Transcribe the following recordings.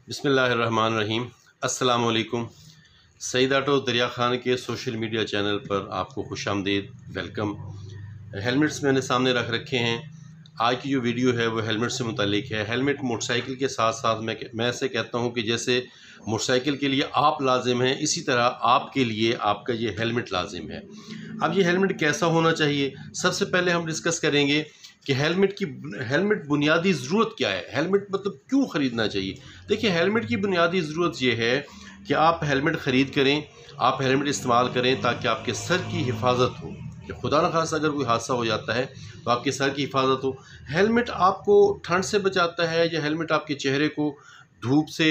बिस्मिल्लाहिर्रहमानिर्रहीम। अस्सलामुअलैकुम। सईद ऑटो दरिया खान के सोशल मीडिया चैनल पर आपको खुशामदीद, वेलकम। हेलमेट्स मैंने सामने रख रखे हैं। आज की जो वीडियो है वो हेलमेट से मुतालिक है। हेलमेट मोटरसाइकिल के साथ साथ मैं ऐसे कहता हूँ कि जैसे मोटरसाइकिल के लिए आप लाजिम हैं, इसी तरह आपके लिए आपका ये हेलमेट लाजिम है। अब ये हेलमेट कैसा होना चाहिए, सबसे पहले हम डिस्कस करेंगे कि हेलमेट बुनियादी ज़रूरत क्या है। हेलमेट मतलब क्यों ख़रीदना चाहिए। देखिए, हेलमेट की बुनियादी ज़रूरत ये है कि आप हेलमेट ख़रीद करें, आप हेलमेट इस्तेमाल करें ताकि आपके सर की हिफाजत हो, कि खुदा न खास्ता अगर कोई हादसा हो जाता है तो आपके सर की हिफाजत हो। हेलमेट आपको ठंड से बचाता है, या हेलमेट आपके चेहरे को धूप से,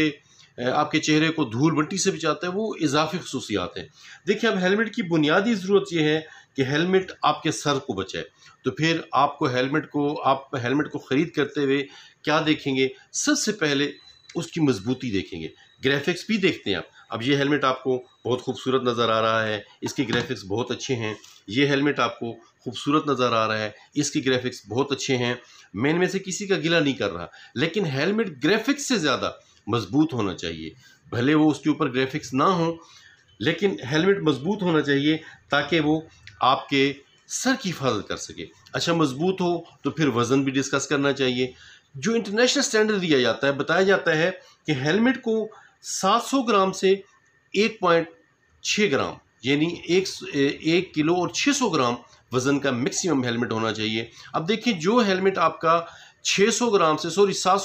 आपके चेहरे को धूल मिट्टी से बचाता है, वो इजाफी खसूसियात हैं। देखिए, अब हेलमेट की बुनियादी ज़रूरत ये है कि हेलमेट आपके सर को बचाए। तो फिर आप हेलमेट को ख़रीद करते हुए क्या देखेंगे, सबसे पहले उसकी मजबूती देखेंगे, ग्राफिक्स भी देखते हैं आप। अब ये हेलमेट आपको बहुत खूबसूरत नज़र आ रहा है, इसके ग्राफिक्स बहुत अच्छे हैं। ये हेलमेट आपको खूबसूरत नज़र आ रहा है, इसके ग्राफिक्स बहुत अच्छे हैं। मैं इनमें से किसी का गिला नहीं कर रहा, लेकिन हेलमेट ग्राफिक्स से ज़्यादा मजबूत होना चाहिए। भले वो उसके ऊपर ग्राफिक्स ना हो, लेकिन हेलमेट मजबूत होना चाहिए ताकि वो आपके सर की हिफाजत कर सके। अच्छा, मजबूत हो तो फिर वज़न भी डिस्कस करना चाहिए। जो इंटरनेशनल स्टैंडर्ड दिया जाता है, बताया जाता है कि हेलमेट को 700 ग्राम से 1.6 ग्राम, यानी 1 किलो और 600 ग्राम वज़न का मैक्सिमम हेलमेट होना चाहिए। अब देखिए, जो हेलमेट आपका 700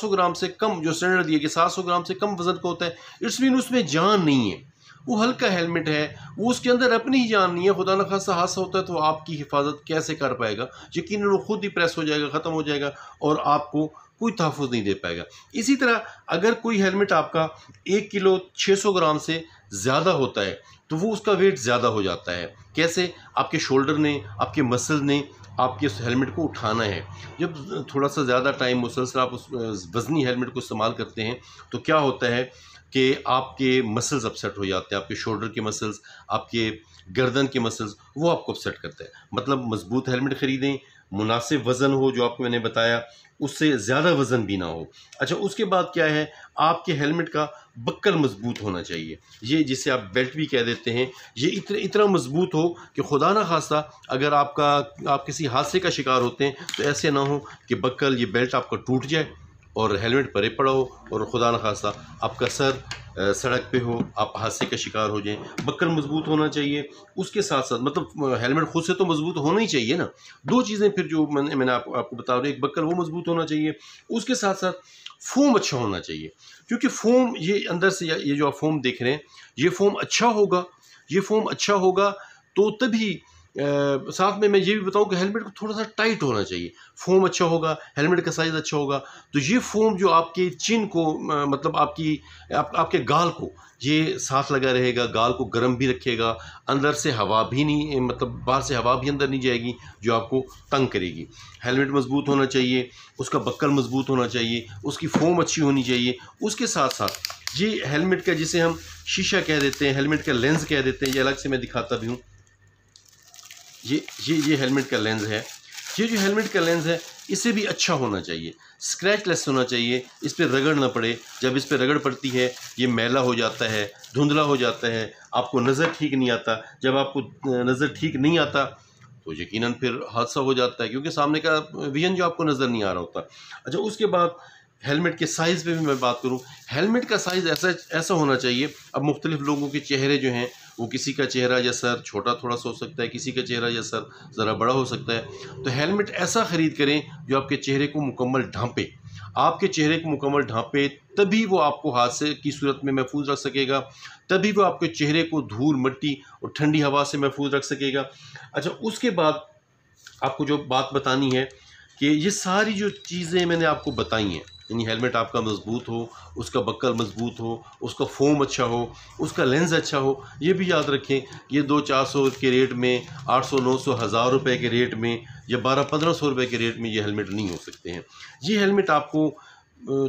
ग्राम से कम, जो स्टैंडर्ड दिया कि 700 ग्राम से कम वज़न का होता है, इट्स मीन उसमें जान नहीं है, वो हल्का हेलमेट है, वो उसके अंदर अपनी ही जान नहीं है। खुदा न खास्ता हादसा होता है तो आपकी हिफाजत कैसे कर पाएगा। यकीनन वो खुद ही प्रेस हो जाएगा, ख़त्म हो जाएगा और आपको कोई तहफ़्फ़ुज़ नहीं दे पाएगा। इसी तरह अगर कोई हेलमेट आपका 1 किलो 600 ग्राम से ज़्यादा होता है तो वो उसका वेट ज़्यादा हो जाता है। कैसे? आपके शोल्डर ने, आपके मसल ने आपके उस हेलमेट को उठाना है। जब थोड़ा सा ज़्यादा टाइम मुसलसल आप उस वज़नी हेलमेट को इस्तेमाल करते हैं तो क्या होता है कि आपके मसल्स अपसेट हो जाते हैं, आपके शोल्डर के मसल्स, आपके गर्दन के मसल्स, वो आपको अपसेट करते हैं। मतलब मजबूत हेलमेट ख़रीदें, मुनासिब वज़न हो, जो आपको मैंने बताया, उससे ज़्यादा वज़न भी ना हो। अच्छा, उसके बाद क्या है, आपके हेलमेट का बक्कल मजबूत होना चाहिए। ये जिसे आप बेल्ट भी कह देते हैं, ये इतना मजबूत हो कि खुदा न खास्ता अगर आप किसी हादसे का शिकार होते हैं तो ऐसे ना हो कि बक्कल, ये बेल्ट आपका टूट जाए और हेलमेट परे पड़ा हो और खुदा न खास्ता आपका सर सड़क पे हो, आप हादसे का शिकार हो जाएं। बक्कल मजबूत होना चाहिए। उसके साथ साथ मतलब हेलमेट खुद से तो मजबूत होना ही चाहिए ना। दो चीज़ें फिर जो मैंने आपको बता रहा हूँ, एक बक्कल वो मजबूत होना चाहिए, उसके साथ साथ फोम अच्छा होना चाहिए। क्योंकि फोम, ये अंदर से ये जो आप फोम देख रहे हैं, ये फोम अच्छा होगा, ये फोम अच्छा होगा तो तभी साथ में मैं ये भी बताऊं कि हेलमेट को थोड़ा सा टाइट होना चाहिए। फोम अच्छा होगा, हेलमेट का साइज़ अच्छा होगा, तो ये फोम जो आपके चिन को मतलब आपके गाल को ये साथ लगा रहेगा, गाल को गर्म भी रखेगा, अंदर से हवा भी नहीं, मतलब बाहर से हवा भी अंदर नहीं जाएगी जो आपको तंग करेगी। हेलमेट मजबूत होना चाहिए, उसका बक्कल मजबूत होना चाहिए, उसकी फोम अच्छी होनी चाहिए। उसके साथ साथ ये हेलमेट का, जिसे हम शीशा कह देते हैं, हेलमेट का लेंस कह देते हैं, ये अलग से मैं दिखाता भी हूँ। ये हेलमेट का लेंस है। ये जो हेलमेट का लेंस है, इसे भी अच्छा होना चाहिए, स्क्रैचलेस होना चाहिए, इस पर रगड़ ना पड़े। जब इस पर रगड़ पड़ती है ये मैला हो जाता है, धुंधला हो जाता है, आपको नज़र ठीक नहीं आता। जब आपको नज़र ठीक नहीं आता तो यकीनन फिर हादसा हो जाता है, क्योंकि सामने का विजन जो आपको नज़र नहीं आ रहा होता। अच्छा, उसके बाद हेलमेट के साइज़ पे भी मैं बात करूं, हेलमेट का साइज़ ऐसा होना चाहिए। अब मुख्तलिफ लोगों के चेहरे जो हैं, वो किसी का चेहरा या सर छोटा थोड़ा सा हो सकता है, किसी का चेहरा या सर ज़रा बड़ा हो सकता है। तो हेलमेट ऐसा ख़रीद करें जो आपके चेहरे को मुकम्मल ढांपे। आपके चेहरे को मुकम्मल ढांपे, तभी वो आपको हादसे की सूरत में महफूज रख सकेगा, तभी वो आपके चेहरे को धूल मिट्टी और ठंडी हवा से महफूज रख सकेगा। अच्छा, उसके बाद आपको जो बात बतानी है कि ये सारी जो चीज़ें मैंने आपको बताई हैं, यानी हेलमेट आपका मजबूत हो, उसका बक्कल मजबूत हो, उसका फोम अच्छा हो, उसका लेंस अच्छा हो, ये भी याद रखें। ये 200-400 के रेट में, 800-900 हज़ार रुपये के रेट में, या 1200-1500 रुपये के रेट में ये हेलमेट नहीं हो सकते हैं। ये हेलमेट आपको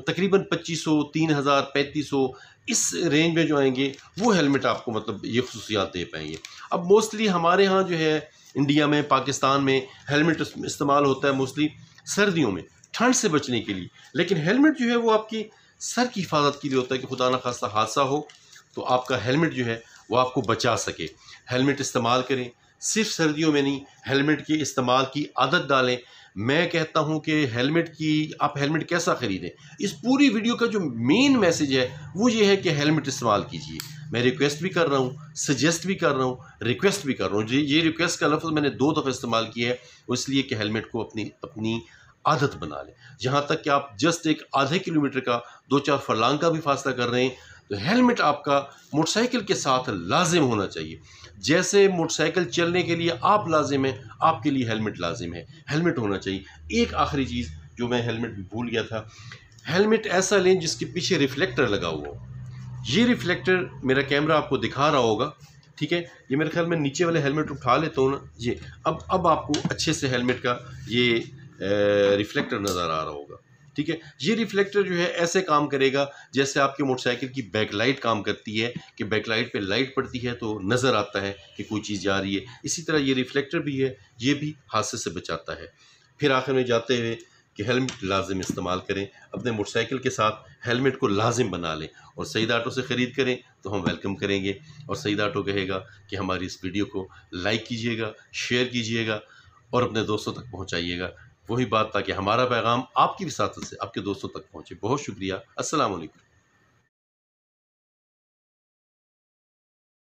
तकरीबन 2500, 3000, 3500 इस रेंज में जो आएंगे, वो हेलमेट आपको मतलब ये खसूसियात दे पाएंगे। अब मोस्टली हमारे यहाँ जो है इंडिया में, पाकिस्तान में हेलमेट इस्तेमाल होता है मोस्टली सर्दियों में, ठंड से बचने के लिए। लेकिन हेलमेट जो है वो आपकी सर की हिफाजत के लिए होता है कि खुदा न खास्ता हादसा हो तो आपका हेलमेट जो है वो आपको बचा सके। हेलमेट इस्तेमाल करें, सिर्फ सर्दियों में नहीं, हेलमेट के इस्तेमाल की आदत डालें। मैं कहता हूं कि आप हेलमेट कैसा ख़रीदें, इस पूरी वीडियो का जो मेन मैसेज है वो ये है कि हेलमेट इस्तेमाल कीजिए। मैं रिक्वेस्ट भी कर रहा हूँ, सजेस्ट भी कर रहा हूँ, रिक्वेस्ट भी कर रहा हूँ। ये रिक्वेस्ट का लफ्ज़ मैंने 2 दफ़ा इस्तेमाल किया है, वो इसलिए कि हेलमेट को अपनी आदत बना लें। जहाँ तक कि आप जस्ट एक आधे किलोमीटर का 2-4 फरलांग का भी फासला कर रहे हैं तो हेलमेट आपका मोटरसाइकिल के साथ लाजिम होना चाहिए। जैसे मोटरसाइकिल चलने के लिए आप लाजिम है, आपके लिए हेलमेट लाजिम है, हेलमेट होना चाहिए। एक आखिरी चीज़ जो मैं हेलमेट भी भूल गया था, हेलमेट ऐसा लें जिसके पीछे रिफ्लेक्टर लगा हुआ हो। ये रिफ्लेक्टर मेरा कैमरा आपको दिखा रहा होगा, ठीक है। ये मेरे ख्याल में नीचे वाले हेलमेट उठा लेता हूँ ना, ये अब आपको अच्छे से हेलमेट का ये रिफ्लेक्टर नज़र आ रहा होगा, ठीक है। ये रिफ्लेक्टर जो है ऐसे काम करेगा जैसे आपकी मोटरसाइकिल की बैकलाइट काम करती है कि बैकलाइट पे लाइट पड़ती है तो नज़र आता है कि कोई चीज़ जा रही है। इसी तरह ये रिफ्लेक्टर भी है, ये भी हादसे से बचाता है। फिर आखिर में जाते हुए कि हेलमेट लाजिम इस्तेमाल करें, अपने मोटरसाइकिल के साथ हेलमेट को लाजिम बना लें और सईद ऑटो से ख़रीद करें तो हम वेलकम करेंगे। और सईद ऑटो कहेगा कि हमारी इस वीडियो को लाइक कीजिएगा, शेयर कीजिएगा और अपने दोस्तों तक पहुँचाइएगा। वही बात ताकि हमारा पैगाम आपकी विसातत से आपके दोस्तों तक पहुँचे। बहुत शुक्रिया। अस्सलाम वालेकुम।